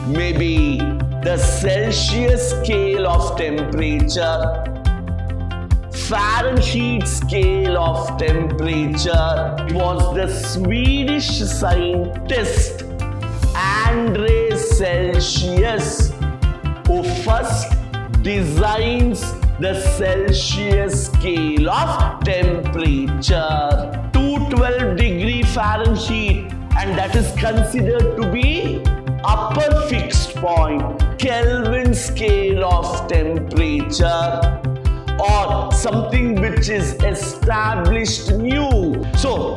maybe the Celsius scale of temperature, Fahrenheit scale of temperature. It was the Swedish scientist Andre Celsius who first designs the Celsius scale of temperature. 212 degree Fahrenheit, and that is considered to be upper fixed point. Kelvin scale of temperature, or something which is established new. So,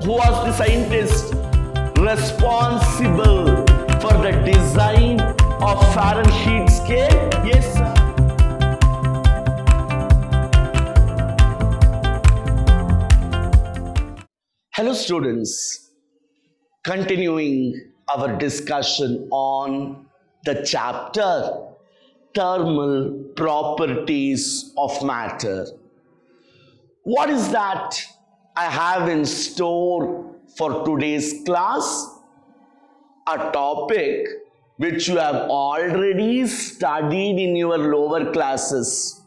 who was the scientist responsible for the design of Fahrenheit scale? Yes, sir. Hello students, continuing our discussion on the chapter Thermal Properties of Matter. What is that I have in store for today's class? A topic which you have already studied in your lower classes,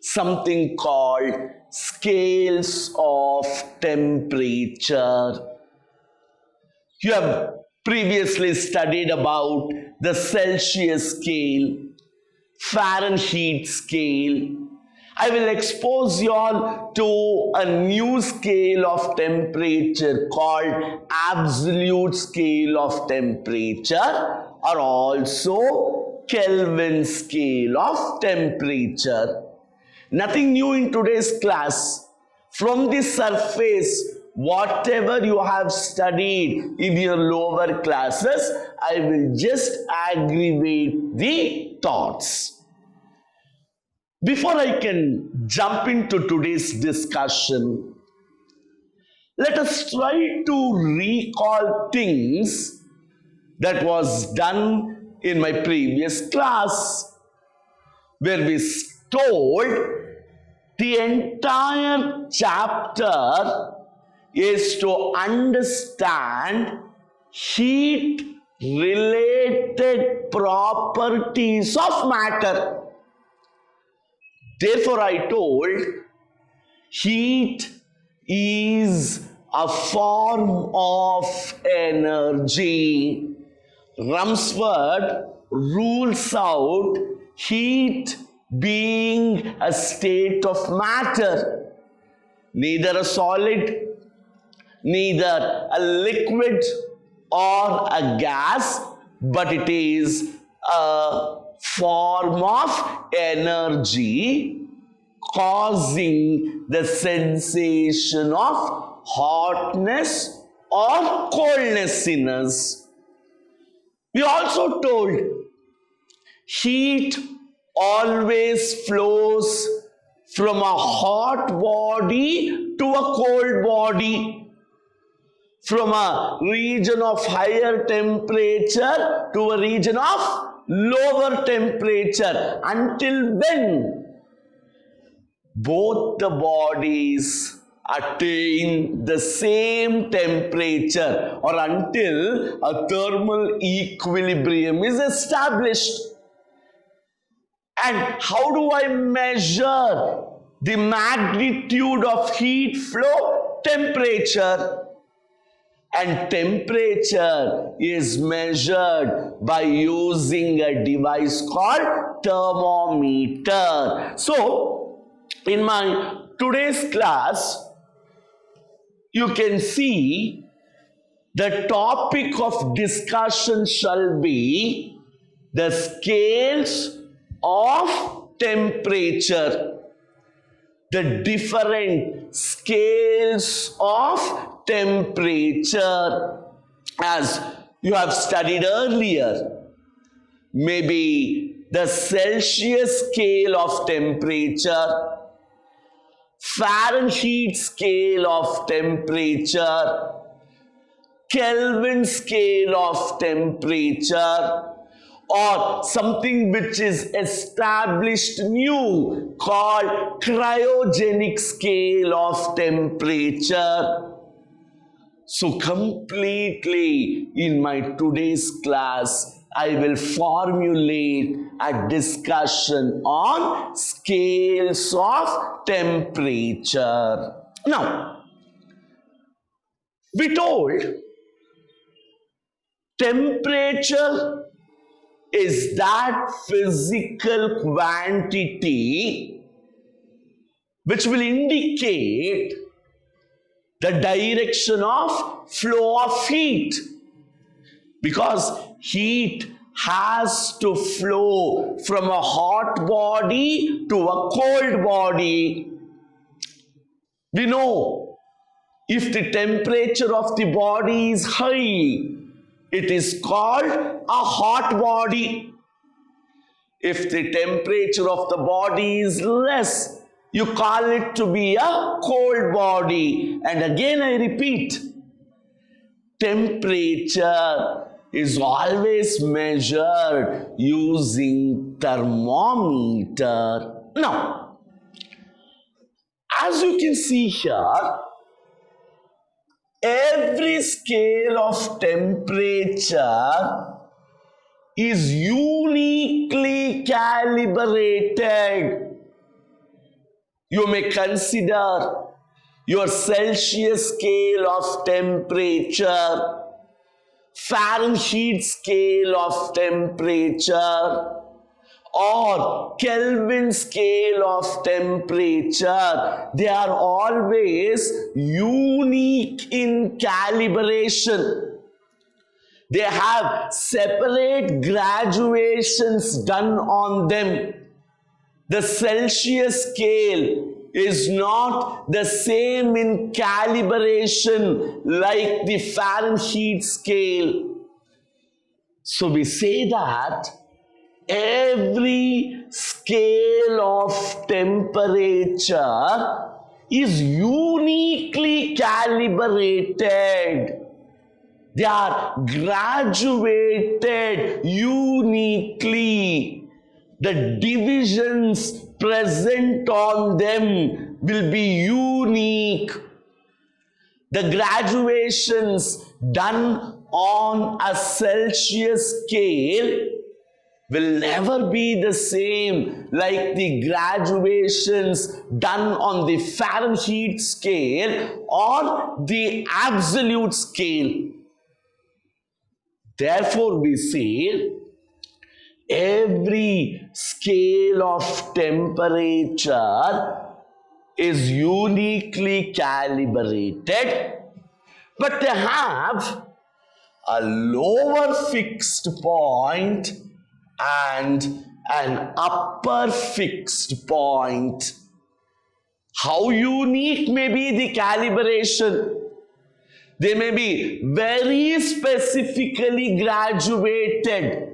something called scales of temperature. You have previously studied about the Celsius scale, Fahrenheit scale. I will expose you all to a new scale of temperature called absolute scale of temperature, or also Kelvin scale of temperature. Nothing new in today's class. From the surface, whatever you have studied in your lower classes, I will just aggravate the thoughts. Before I can jump into today's discussion, let us try to recall things that was done in my previous class, where we told the entire chapter is to understand heat related properties of matter. Therefore, I told heat is a form of energy. Rumsford rules out heat being a state of matter, neither a solid, neither a liquid or a gas, but it is a form of energy causing the sensation of hotness or coldness in us. We also told heat always flows from a hot body to a cold body, from a region of higher temperature to a region of lower temperature, until when both the bodies attain the same temperature, or until a thermal equilibrium is established. And how do I measure the magnitude of heat flow? Temperature. And temperature is measured by using a device called thermometer. So, in my today's class, you can see the topic of discussion shall be the scales of temperature, the different scales of temperature as you have studied earlier. Maybe the Celsius scale of temperature, Fahrenheit scale of temperature, Kelvin scale of temperature, or something which is established new called cryogenic scale of temperature. So completely in my today's class, I will formulate a discussion on scales of temperature. Now, we told temperature is that physical quantity which will indicate the direction of flow of heat, because heat has to flow from a hot body to a cold body. We know if the temperature of the body is high, it is called a hot body. If the temperature of the body is less, you call it to be a cold body. And again I repeat, temperature is always measured using thermometer. Now, as you can see here, every scale of temperature is uniquely calibrated. You may consider your Celsius scale of temperature, Fahrenheit scale of temperature, or Kelvin scale of temperature. They are always unique in calibration. They have separate graduations done on them. The Celsius scale is not the same in calibration like the Fahrenheit scale. So we say that every scale of temperature is uniquely calibrated. They are graduated uniquely. The divisions present on them will be unique. The graduations done on a Celsius scale will never be the same like the graduations done on the Fahrenheit scale or the absolute scale. Therefore, we say every scale of temperature is uniquely calibrated, but they have a lower fixed point and an upper fixed point. How unique may be the calibration? They may be very specifically graduated.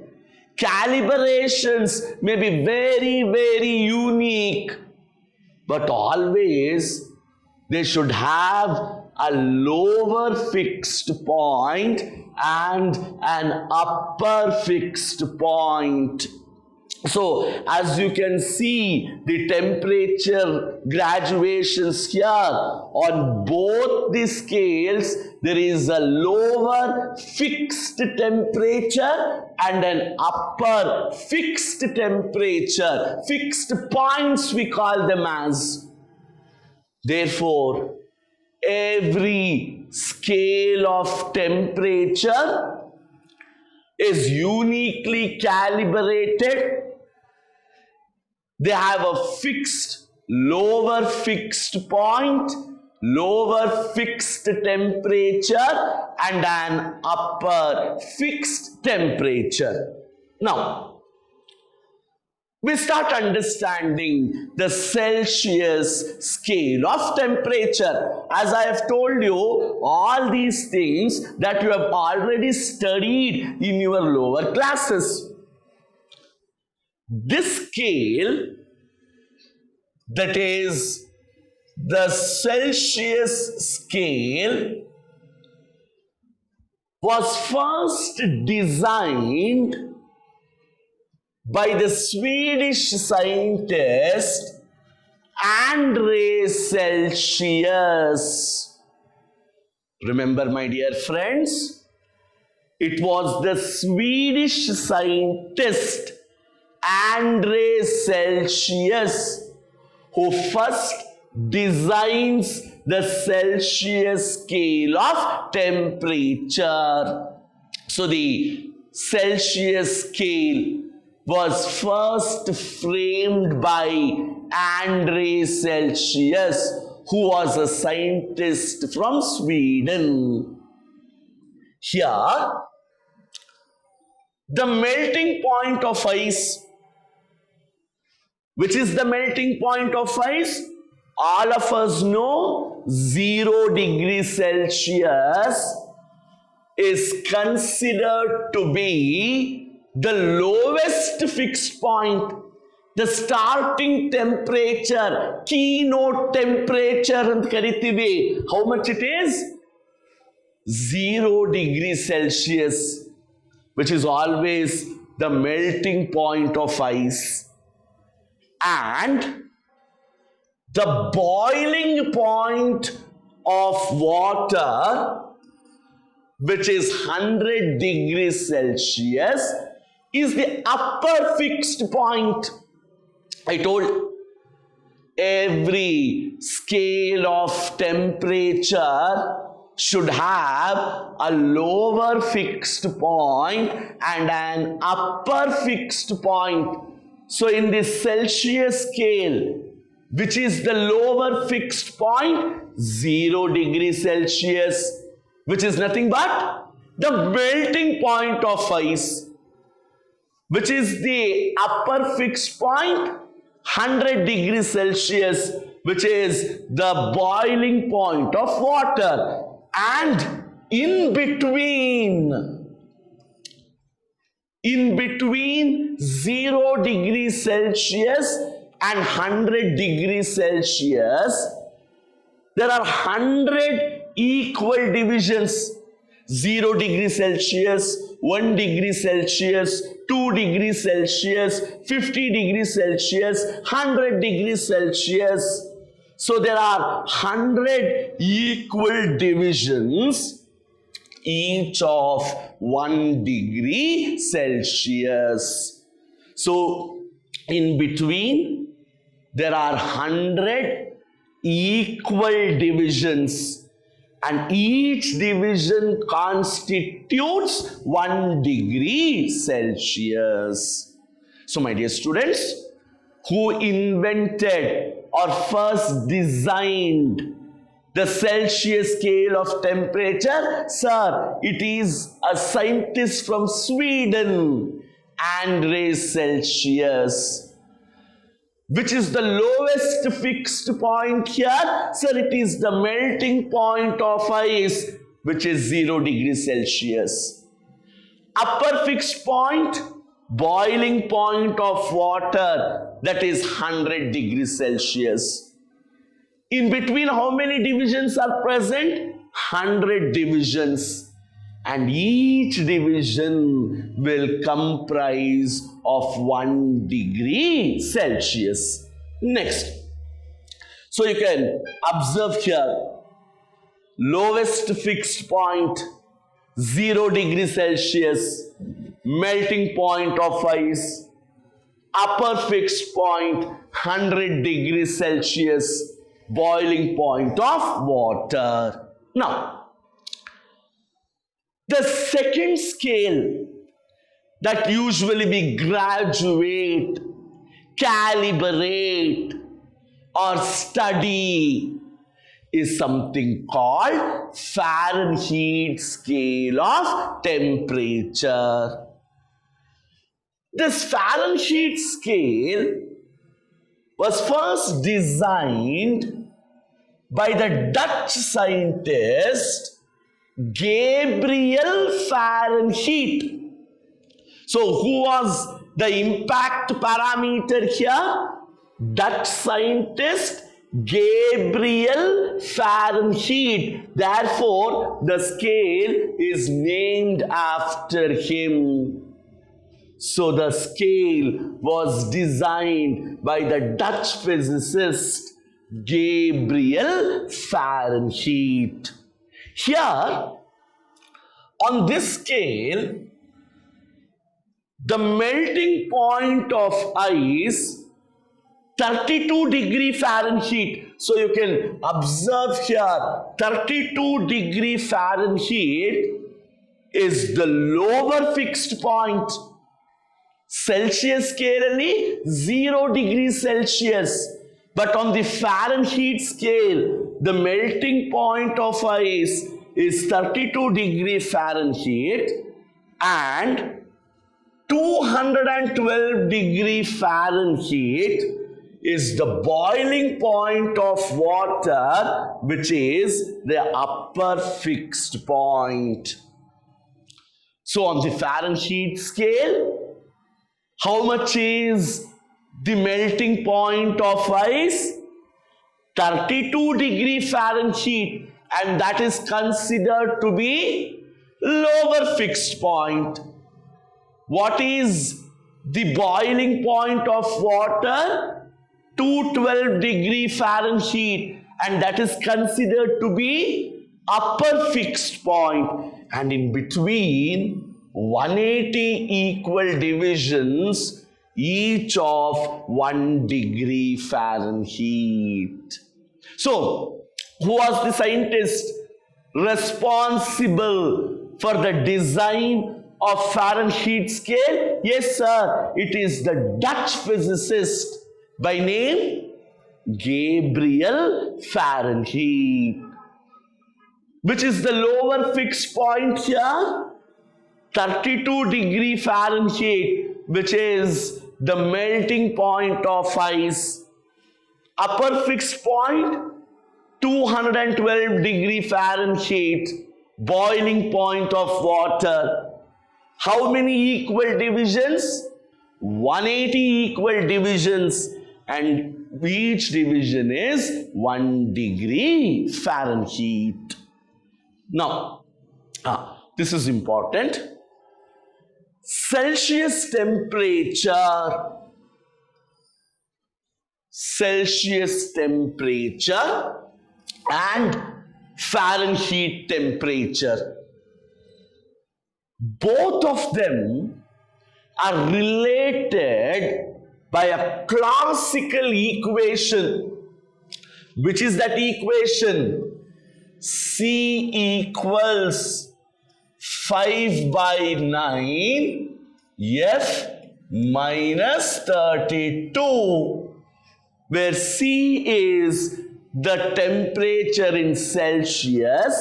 Calibrations may be very, very unique, but always they should have a lower fixed point and an upper fixed point. So, as you can see, the temperature graduations here on both the scales, there is a lower fixed temperature and an upper fixed temperature. Fixed points we call them as. Therefore, every scale of temperature is uniquely calibrated. They have a fixed, lower fixed point, lower fixed temperature, and an upper fixed temperature. Now, we start understanding the Celsius scale of temperature. As I have told you, all these things that you have already studied in your lower classes. This scale, that is the Celsius scale, was first designed by the Swedish scientist Andre Celsius. Remember, my dear friends, It was the Swedish scientist Andre Celsius who first designs the Celsius scale of temperature. So the Celsius scale was first framed by Andre Celsius, who was a scientist from Sweden. Here, the melting point of ice. Which is the melting point of ice? All of us know 0 degrees Celsius is considered to be the lowest fixed point, the starting temperature, keynote temperature ಅಂತ ಕರಿತೀವಿ. How much it is? 0 degrees Celsius, which is always the melting point of ice. And the boiling point of water, which is 100 degrees Celsius, is the upper fixed point. I told every scale of temperature should have a lower fixed point and an upper fixed point. So in the Celsius scale, which is the lower fixed point, 0 degrees Celsius, which is nothing but the melting point of ice, which is the upper fixed point, 100 degrees Celsius, which is the boiling point of water. And in between 0 degrees Celsius and 100 degrees Celsius, there are 100 equal divisions. 0 degrees Celsius, 1 degree Celsius, 2 degrees Celsius, 50 degrees Celsius, 100 degrees Celsius. So there are 100 equal divisions, each of 1 degree Celsius. So in between, there are 100 equal divisions, and each division constitutes 1 degree Celsius. So my dear students, who invented or first designed the Celsius scale of temperature? Sir, it is a scientist from Sweden, Andre Celsius. Which is the lowest fixed point here? Sir, it is the melting point of ice, which is 0 degrees Celsius. Upper fixed point, boiling point of water, that is 100 degrees Celsius. In between, how many divisions are present? 100 divisions. And each division will comprise of 1 degree Celsius. Next. So you can observe here, lowest fixed point, 0 degrees Celsius, melting point of ice, upper fixed point, 100 degrees Celsius, boiling point of water. Now, the second scale that usually we graduate, calibrate, or study is something called Fahrenheit scale of temperature. This Fahrenheit scale was first designed by the Dutch scientist Gabriel Fahrenheit. So who was the impact parameter here? Dutch scientist Gabriel Fahrenheit. Therefore, the scale is named after him. So the scale was designed by the Dutch physicist Gabriel Fahrenheit. Here, On this scale, the melting point of ice 32 degree Fahrenheit. So you can observe here 32 degree Fahrenheit is the lower fixed point. Celsius scale only 0 degrees Celsius. But on the Fahrenheit scale, the melting point of ice is 32 degree Fahrenheit and 212 degree Fahrenheit is the boiling point of water, which is the upper fixed point. So on the Fahrenheit scale, how much is the melting point of ice? 32 degree Fahrenheit, and that is considered to be lower fixed point. What is the boiling point of water? 212 degree Fahrenheit, and that is considered to be upper fixed point. And in between 180 equal divisions, each of 1 degree Fahrenheit. So, who was the scientist responsible for the design of Fahrenheit scale? Yes, sir, it is the Dutch physicist by name Gabriel Fahrenheit. Which is the lower fixed point here? 32 degree Fahrenheit, which is the melting point of ice. Upper fixed point, 212 degree Fahrenheit, boiling point of water. How many equal divisions? 180 equal divisions, and each division is 1 degree Fahrenheit. Now, this is important. Celsius temperature and Fahrenheit temperature, both of them are related by a classical equation. Which is that equation? C equals 5 by 9 F minus 32, where C is the temperature in Celsius,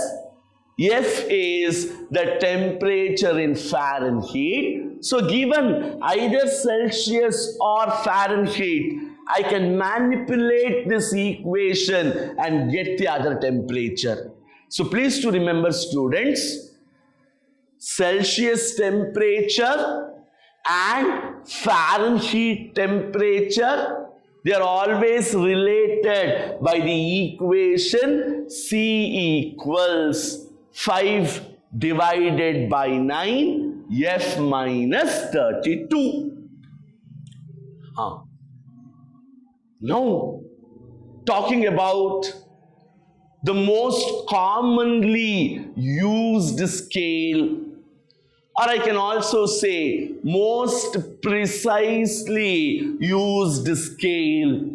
F is the temperature in Fahrenheit. So given either Celsius or Fahrenheit, I can manipulate this equation and get the other temperature. So please to remember, students, Celsius temperature and Fahrenheit temperature, they are always related by the equation C equals 5 divided by 9 F minus 32. Now, talking about the most commonly used scale, or I can also say most precisely used scale,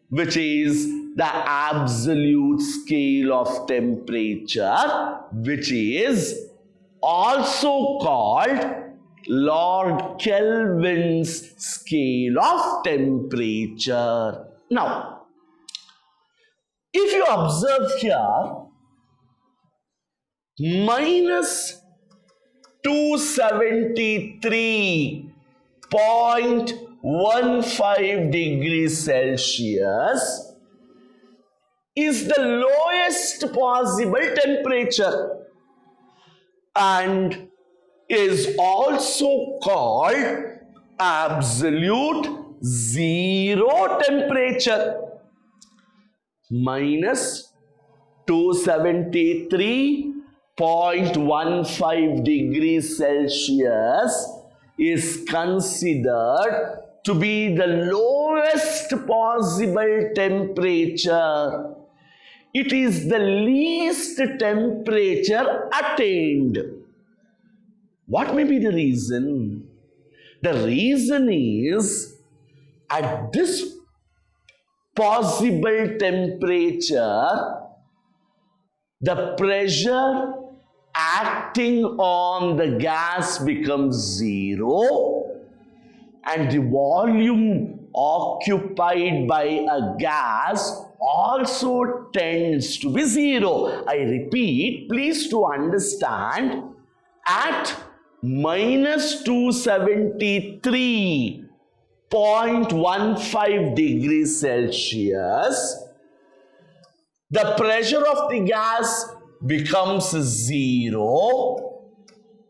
which is the absolute scale of temperature, which is also called Lord Kelvin's scale of temperature. Now, if you observe here, minus 273.15 degrees Celsius is the lowest possible temperature and is also called absolute zero temperature. Minus 273.15 degrees Celsius is considered to be the lowest possible temperature. It is the least temperature attained. What may be the reason? The reason is, at this possible temperature, the pressure acting on the gas becomes zero, and the volume occupied by a gas also tends to be zero. I repeat, please to understand, at minus 273.15 degrees Celsius, the pressure of the gas becomes zero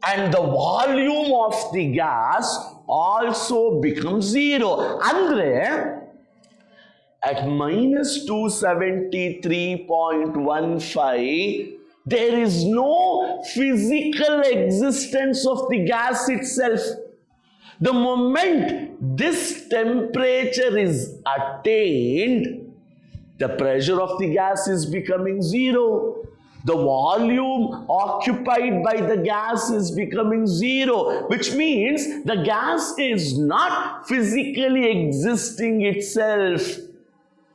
and the volume of the gas also becomes zero. Andre, at minus 273.15, there is no physical existence of the gas itself. The moment this temperature is attained, the pressure of the gas is becoming zero. The volume occupied by the gas is becoming zero, which means the gas is not physically existing itself.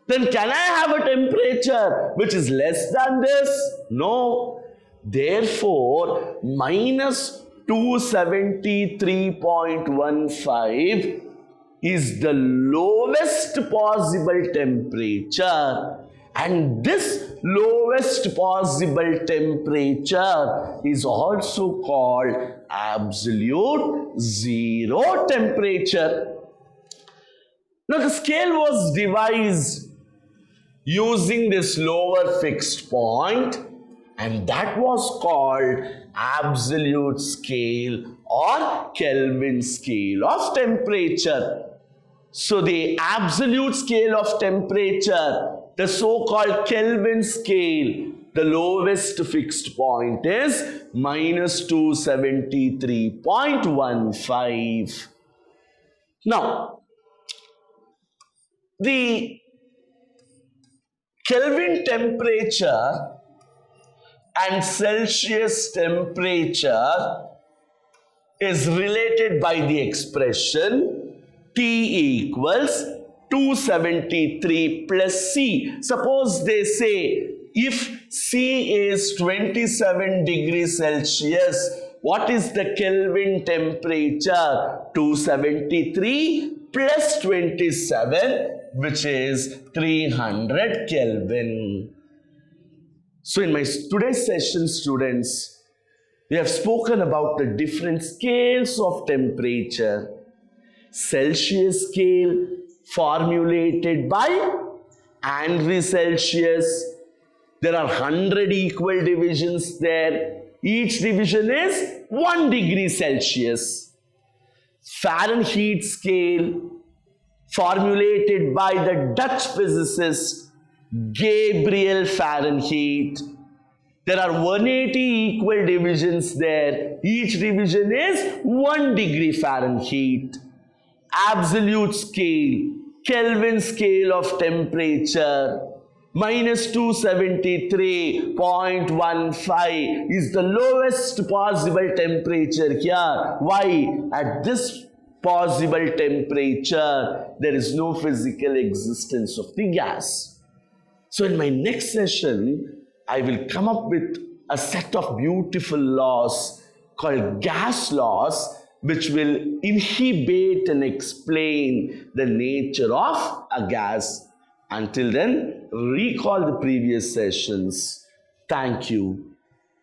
Then can I have a temperature which is less than this? No. Therefore, minus 273.15 is the lowest possible temperature, and this lowest possible temperature is also called absolute zero temperature. Now the scale was devised using this lower fixed point, and that was called absolute scale or Kelvin scale of temperature. So the absolute scale of temperature, the so-called Kelvin scale, the lowest fixed point is minus 273.15. Now, the Kelvin temperature and Celsius temperature is related by the expression T equals 273 plus C. Suppose they say if C is 27 degrees Celsius, what is the Kelvin temperature? 273 plus 27, which is 300 Kelvin. So in my today's session, students, we have spoken about the different scales of temperature. Celsius scale formulated by Andrew Celsius. There are 100 equal divisions there. Each division is 1 degree Celsius. Fahrenheit scale formulated by the Dutch physicist Gabriel Fahrenheit. There are 180 equal divisions there. Each division is 1 degree Fahrenheit. Absolute scale, Kelvin scale of temperature, minus 273.15 is the lowest possible temperature here. Why? At this possible temperature, there is no physical existence of the gas. So in my next session, I will come up with a set of beautiful laws called gas laws, which will inhibit and explain the nature of a gas. Until then, recall the previous sessions. Thank you.